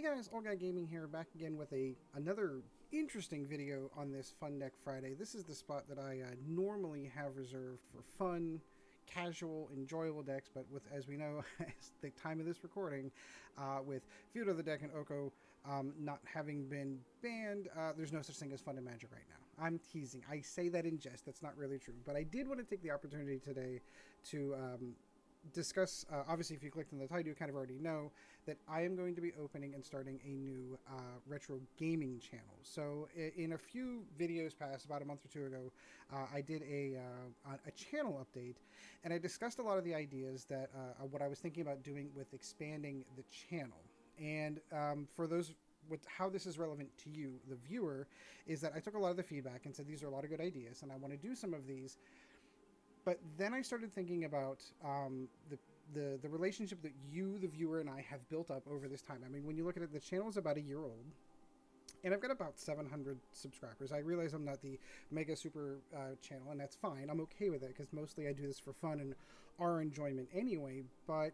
guys, Old Guy Gaming here, back again with another interesting video on this Fun Deck Friday. This is the spot that I normally have reserved for fun, casual, enjoyable decks, but with, as we know, as the time of this recording, with Feud of the Deck and Oko not having been banned, there's no such thing as Fun and Magic right now. I'm teasing. I say that in jest. That's not really true. But I did want to take the opportunity today to discuss, obviously if you clicked on the title, you kind of already know that I am going to be opening and starting a new retro gaming channel. So in a few videos past, about a month or two ago, I did a channel update, and I discussed a lot of the ideas that what I was thinking about doing with expanding the channel. And for those, with how this is relevant to you, the viewer, is that I took a lot of the feedback and said these are a lot of good ideas, and I want to do some of these. But then I started thinking about the relationship that you, the viewer, and I have built up over this time. I mean, when you look at it, the channel is about a year old, and I've got about 700 subscribers. I realize I'm not the mega super channel, and that's fine. I'm okay with it because mostly I do this for fun and our enjoyment anyway. But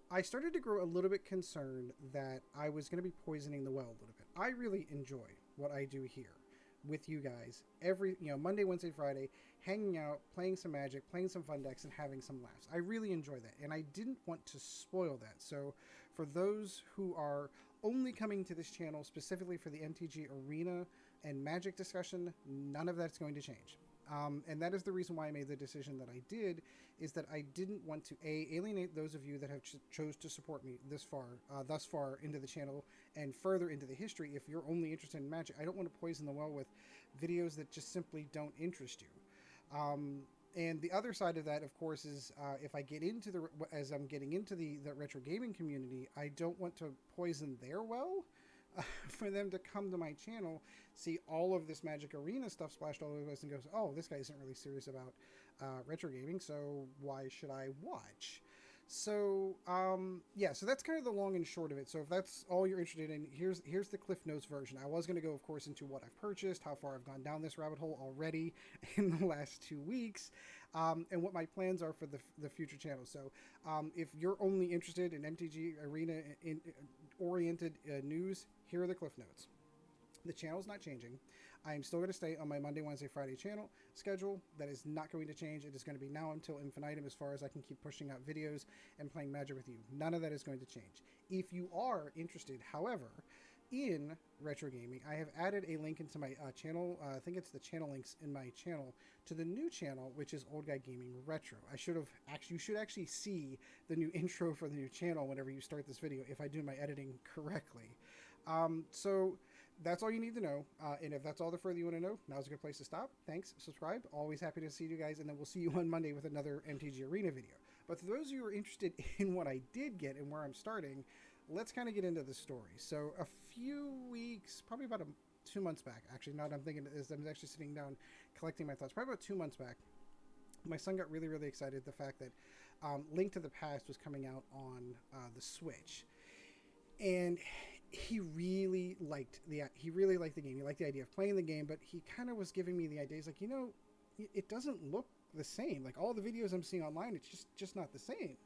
I started to grow a little bit concerned that I was going to be poisoning the well a little bit. I really enjoy what I do here with you guys every Monday, Wednesday, Friday, hanging out, playing some Magic, playing some fun decks, and having some laughs. I really enjoy that, and I didn't want to spoil that. So for those who are only coming to this channel specifically for the MTG Arena and Magic discussion, none of that's going to change. And that is the reason why I made the decision that I did, is that I didn't want to alienate those of you that have chose to support me thus far into the channel and further into the history. If you're only interested in Magic, I don't want to poison the well with videos that just simply don't interest you. And the other side of that, of course, is if I get into as I'm getting into the retro gaming community, I don't want to poison their well. For them to come to my channel, see all of this Magic Arena stuff splashed all over us, and goes, oh, this guy isn't really serious about retro gaming, so why should I watch? So yeah, so that's kind of the long and short of it. So if that's all you're interested in, here's the Cliff Notes version. I was going to go, of course, into what I've purchased, how far I've gone down this rabbit hole already in the last 2 weeks, and what my plans are for the future channel. So if you're only interested in MTG Arena oriented news, here are the Cliff Notes. The channel's not changing. I'm still going to stay on my Monday, Wednesday, Friday channel schedule. That is not going to change. It is going to be now until infinitum as far as I can keep pushing out videos and playing Magic with you. None of that is going to change. If you are interested, however, in retro gaming, I have added a link into my channel. I think it's the channel links in my channel to the new channel, which is Old Guy Gaming Retro. You should actually see the new intro for the new channel whenever you start this video, if I do my editing correctly. So that's all you need to know. And if that's all the further you want to know, now's a good place to stop. Thanks, subscribe. Always happy to see you guys, and then we'll see you on Monday with another MTG Arena video. But for those of you who are interested in what I did get and where I'm starting, let's kind of get into the story. So a few weeks, probably about 2 months back, actually, now that I'm thinking is I'm actually sitting down collecting my thoughts, probably about 2 months back, my son got really, really excited the fact that Link to the Past was coming out on the Switch. And he really liked the game. He liked the idea of playing the game, but he kind of was giving me the idea. He's like, it doesn't look the same. Like all the videos I'm seeing online, it's just not the same.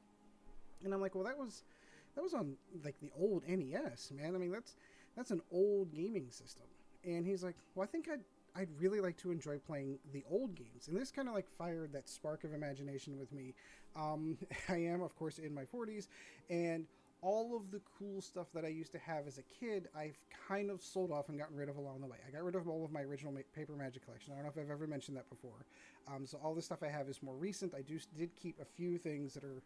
And I'm like, well, that was on like the old NES, man. I mean, that's an old gaming system. And he's like, well, I think I'd really like to enjoy playing the old games. And this kind of like fired that spark of imagination with me. I am, of course, in my 40s, and all of the cool stuff that I used to have as a kid, I've kind of sold off and gotten rid of along the way. I got rid of all of my original paper Magic collection. I don't know if I've ever mentioned that before. So all the stuff I have is more recent. I did keep a few things that are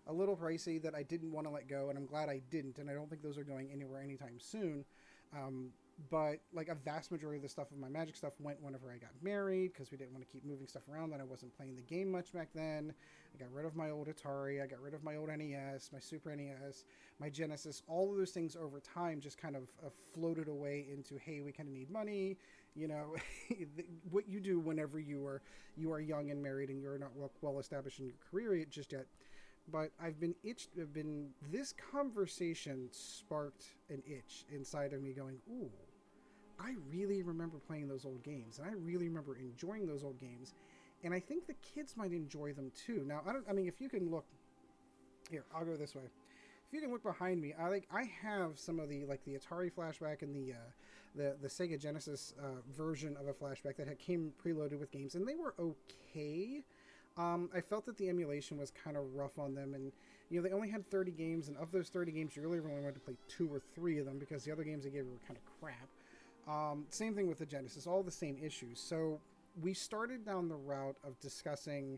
a little pricey that I didn't want to let go, and I'm glad I didn't, and I don't think those are going anywhere anytime soon. But like a vast majority of the stuff of my Magic stuff went whenever I got married, because we didn't want to keep moving stuff around. Then I wasn't playing the game much back then. I got rid of my old Atari. I got rid of my old NES, my Super NES, my Genesis. All of those things over time just kind of floated away into, hey, we kind of need money. What you do whenever you are young and married and you're not well established in your career just yet. But this conversation sparked an itch inside of me going, ooh, I really remember playing those old games, and I really remember enjoying those old games, and I think the kids might enjoy them too. Now, if you can look, here, I'll go this way. if you can look behind me, I have some of the like the Atari flashback and the Sega Genesis version of a flashback that had came preloaded with games, and they were okay. I felt that the emulation was kind of rough on them, and they only had 30 games, and of those 30 games, you really only wanted to play 2 or 3 of them because the other games they gave you were kind of crap. Same thing with the Genesis, all the same issues. So we started down the route of discussing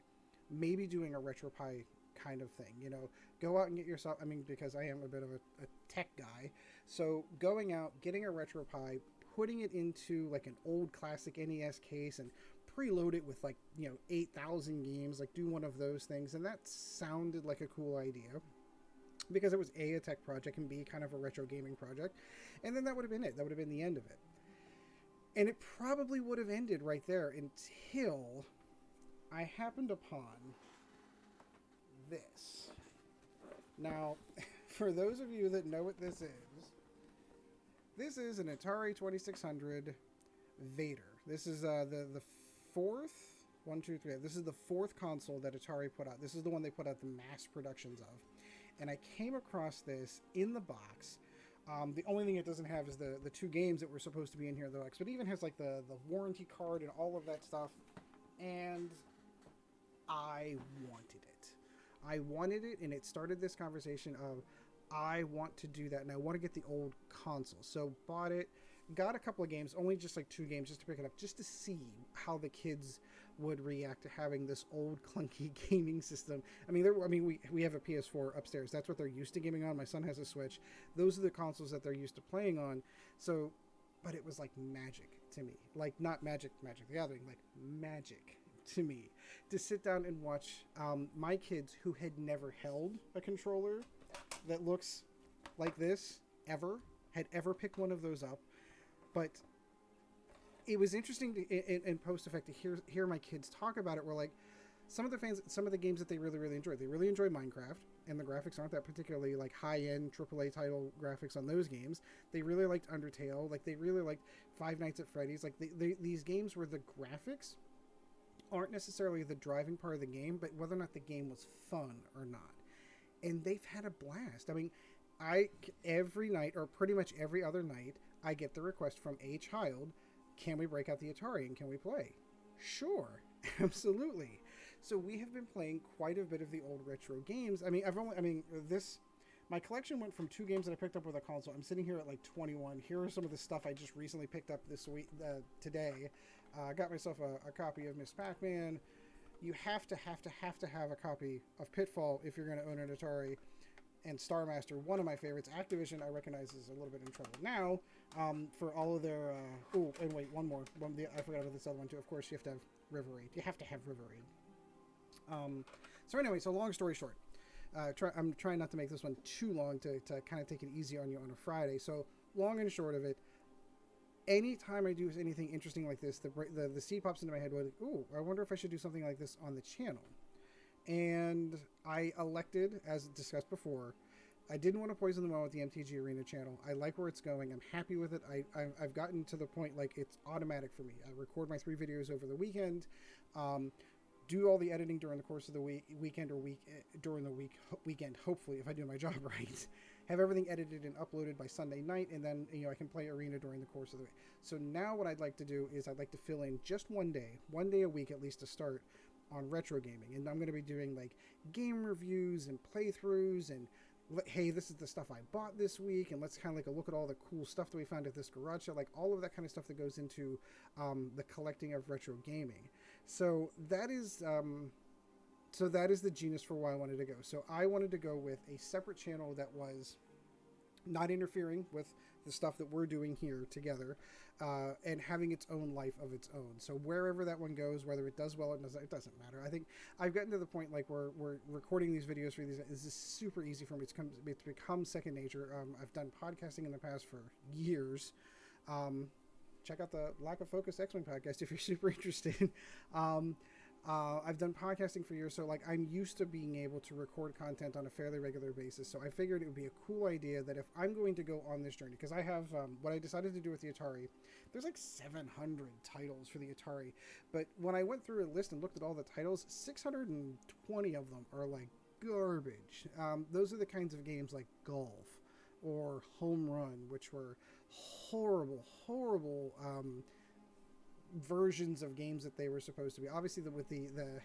maybe doing a RetroPie kind of thing. Go out and get yourself, because I am a bit of a tech guy. So going out, getting a RetroPie, putting it into like an old classic NES case and preload it with 8,000 games, like do one of those things. And that sounded like a cool idea because it was a tech project and B, kind of a retro gaming project. And then that would have been it. That would have been the end of it. And it probably would have ended right there until I happened upon this. Now, for those of you that know what this is an Atari 2600 Vader. This is the fourth, 1, 2, 3. This is the fourth console that Atari put out. This is the one they put out the mass productions of. And I came across this in the box. The only thing it doesn't have is the 2 games that were supposed to be in here, though. But it even has like the warranty card and all of that stuff. And I wanted it. I wanted it, and it started this conversation of, I want to do that, and I want to get the old console. So bought it, got a couple of games, only just like 2 games just to pick it up, just to see how the kids would react to having this old clunky gaming system. We have a PS4 upstairs. That's what they're used to gaming on. My son has a Switch. Those are the consoles that they're used to playing on. So, but it was like magic to me. Like not Magic the Gathering, like magic to me. To sit down and watch my kids who had never held a controller that looks like this had ever picked one of those up. But it was interesting in post-effect to hear my kids talk about it. Where like some of the games that they really, really enjoyed. They really enjoy Minecraft, and the graphics aren't that particularly like high-end AAA title graphics on those games. They really liked Undertale. Like they really liked Five Nights at Freddy's. Like these games where the graphics aren't necessarily the driving part of the game, but whether or not the game was fun or not. And they've had a blast. Every night, or pretty much every other night, I get the request from a child, can we break out the Atari and can we play? Sure, absolutely. So we have been playing quite a bit of the old retro games. My collection went from 2 games that I picked up with a console. I'm sitting here at like 21. Here are some of the stuff I just recently picked up this week, today. I got myself a copy of Miss Pac-Man. You have to have a copy of Pitfall if you're going to own an Atari. And Star Master, one of my favorites. Activision, I recognize, is a little bit in trouble now for all of their... and wait, one more. I forgot about this other one, too. Of course, you have to have River Raid. You have to have River Raid. So anyway, long story short. I'm trying not to make this one too long to kind of take it easy on you on a Friday. So long and short of it, anytime I do anything interesting like this, the seed pops into my head with, I wonder if I should do something like this on the channel. And I elected, as discussed before, I didn't want to poison the well with the MTG Arena channel. I like where it's going. I'm happy with it. I've gotten to the point, like, it's automatic for me. I record my 3 videos over the weekend, do all the editing during the course of the weekend during the weekend, hopefully, if I do my job right. Have everything edited and uploaded by Sunday night, and then I can play Arena during the course of the week. So now what I'd like to do is I'd like to fill in just one day a week at least to start, on retro gaming. And I'm going to be doing like game reviews and playthroughs and hey, this is the stuff I bought this week, and let's kind of like a look at all the cool stuff that we found at this garage sale, like all of that kind of stuff that goes into the collecting of retro gaming. So that is the genius for why I wanted to go. So I wanted to go with a separate channel that was not interfering with the stuff that we're doing here together, and having its own life of its own. So wherever that one goes, whether it does well or doesn't, it doesn't matter. I think I've gotten to the point like where we're recording these videos for these. This is super easy for me. It's become second nature. I've done podcasting in the past for years. Check out the Lack of Focus X-Wing podcast if you're super interested. I've done podcasting for years, so like I'm used to being able to record content on a fairly regular basis. So I figured it would be a cool idea that if I'm going to go on this journey, because I have what I decided to do with the Atari, there's like 700 titles for the Atari, but when I went through a list and looked at all the titles, 620 of them are like garbage. Those are the kinds of games like golf or home run, which were horrible, horrible versions of games that they were supposed to be. Obviously, with the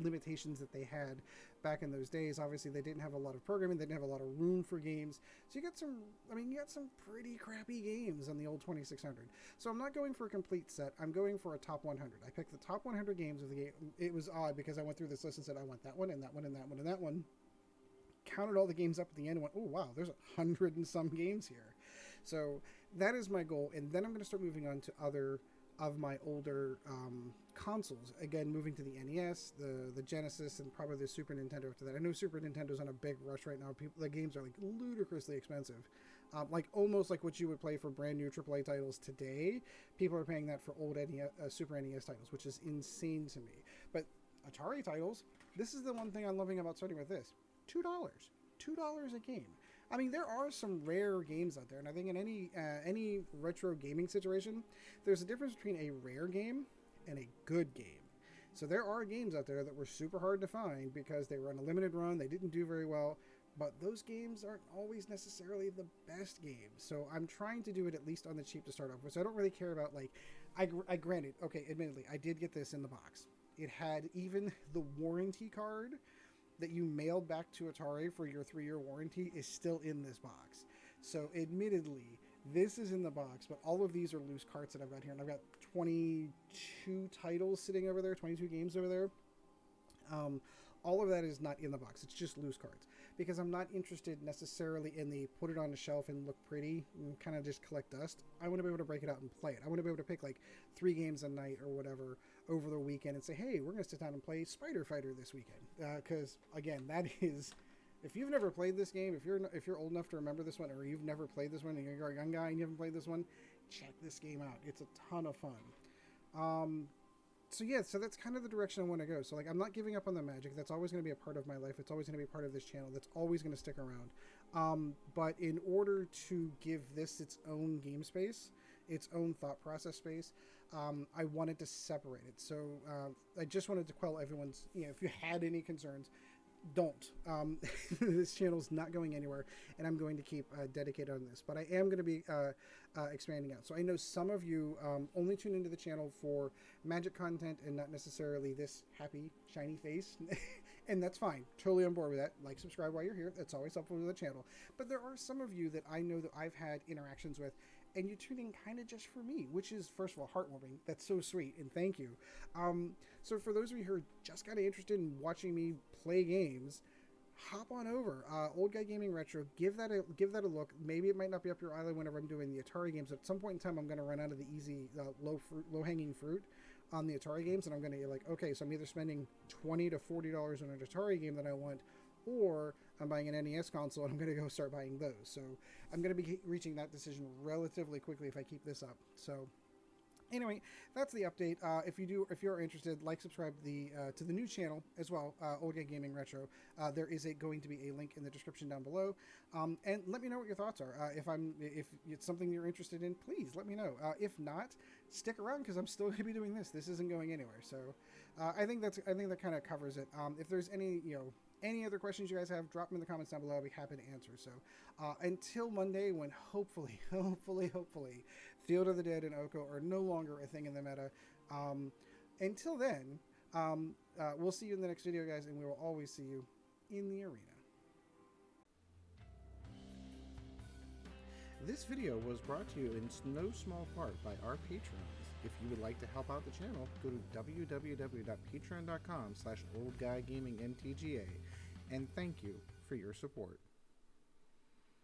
limitations that they had back in those days, obviously they didn't have a lot of programming, they didn't have a lot of room for games. So you got some, you got some pretty crappy games on the old 2600. So I'm not going for a complete set. I'm going for a top 100. I picked the top 100 games of the game. It was odd because I went through this list and said I want that one and that one and that one and that one. Counted all the games up at the end and went, oh wow, there's 100 and some games here. So that is my goal, and then I'm going to start moving on to other of my older consoles. Again, moving to the NES, the Genesis, and probably the Super Nintendo after that. I know Super Nintendo's on a big rush right now. The games are like ludicrously expensive. Like almost like what you would play for brand new AAA titles today. People are paying that for old Super NES titles, which is insane to me. But Atari titles, this is the one thing I'm loving about starting with this. $2. $2 a game. I mean, there are some rare games out there, and I think in any retro gaming situation, there's a difference between a rare game and a good game. So there are games out there that were super hard to find because they were on a limited run, they didn't do very well, but those games aren't always necessarily the best games. So I'm trying to do it at least on the cheap to start off with. So I don't really care about, like, I granted, okay, admittedly, I did get this in the box. It had even the warranty card that you mailed back to Atari for your 3-year warranty is still in this box. So admittedly, this is in the box, but all of these are loose carts that I've got here. And I've got 22 titles sitting over there, 22 games over there. All of that is not in the box. It's just loose cards. Because I'm not interested necessarily in the put it on the shelf and look pretty and kind of just collect dust. I want to be able to break it out and play it. I want to be able to pick like 3 games a night or whatever over the weekend and say, hey, we're going to sit down and play Spider Fighter this weekend. Because, again, that is... If you've never played this game, if you're old enough to remember this one, or you've never played this one and you're a young guy and you haven't played this one, check this game out. It's a ton of fun. So yeah, so that's kind of the direction I want to go. So like, I'm not giving up on the Magic. That's always going to be a part of my life. It's always going to be part of this channel. That's always going to stick around. But in order to give this its own game space, its own thought process space, I wanted to separate it. So I just wanted to quell everyone's, if you had any concerns, don't. This channel's not going anywhere, and I'm going to keep dedicated on this. But I am going to be expanding out. So I know some of you only tune into the channel for Magic content and not necessarily this happy, shiny face. And that's fine. Totally on board with that. Like, subscribe while you're here. That's always helpful to the channel. But there are some of you that I know that I've had interactions with, and you tune in kind of just for me, which is, first of all, heartwarming. That's so sweet, and thank you. So for those of you who are just kind of interested in watching me play games, hop on over. Old Guy Gaming Retro, give that a look. Maybe it might not be up your alley whenever I'm doing the Atari games. At some point in time, I'm going to run out of the easy, low-hanging fruit on the Atari games, and I'm going to be like, okay, so I'm either spending $20 to $40 on an Atari game that I want, or I'm buying an NES console and I'm going to go start buying those. So I'm going to be reaching that decision relatively quickly if I keep this up. So anyway, that's the update. If you're interested, like, subscribe to the new channel as well, Old Guy Gaming Retro. There is going to be a link in the description down below, and let me know what your thoughts are. If it's something you're interested in, please let me know. If not, stick around because I'm still going to be doing this. This isn't going anywhere. So I think that kind of covers it. If there's any other questions you guys have, drop them in the comments down below. I'll be happy to answer. So until Monday, when hopefully, Field of the Dead and Oko are no longer a thing in the meta. Until then, we'll see you in the next video, guys, and we will always see you in the arena. This video was brought to you in no small part by our patrons. If you would like to help out the channel, go to www.patreon.com/oldguygamingmtga, and thank you for your support.